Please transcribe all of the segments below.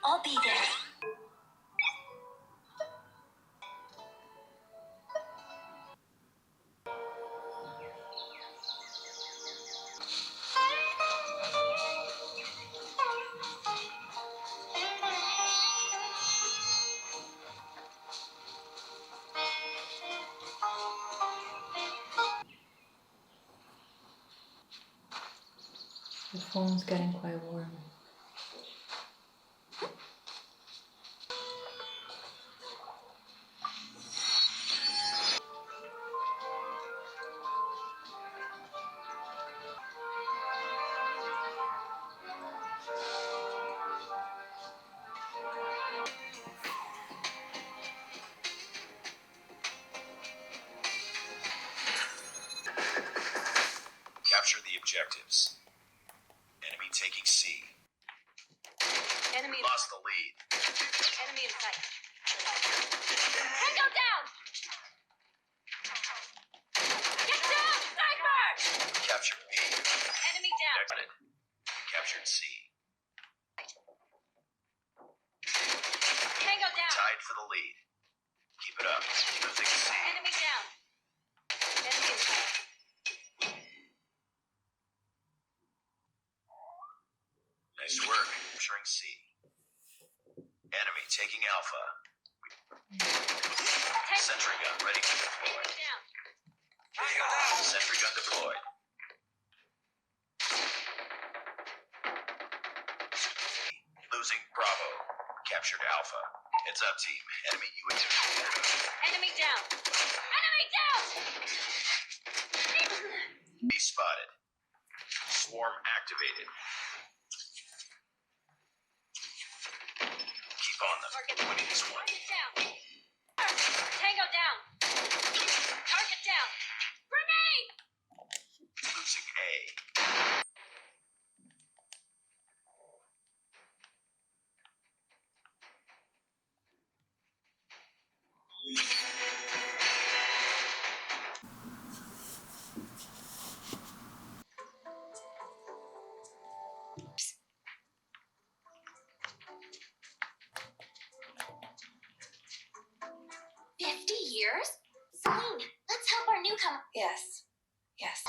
I'll be there. The phone's getting quite warm. Capture the objectives. Enemy taking C. Enemy Lost the lead. Enemy in sight. Tango down! Get down, sniper! Captured B. Enemy down. Exited. Captured C. Tango down. Tied for the lead. Keep it up. Losing C. Enemy down. Enemy in sight. Nice work. Capturing C. Enemy taking Alpha. Sentry gun ready to deploy. Down. Sentry gun deployed. Losing Bravo. Captured Alpha. Heads up, team. Enemy UAV. Enemy down. Enemy down! B spotted. Swarm activated. Keep on them. Winning this one. Target down. Tango down. Target down. Grenade! Losing A. Years? Celine, let's help our newcomer. Yes. Yes.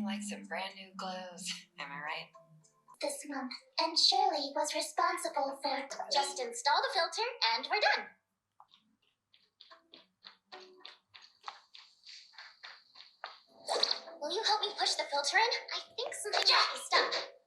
Like some brand new clothes, am I right? This month, and Shirley was responsible for. Just install the filter and we're done. Will you help me push the filter in? I think some stuff.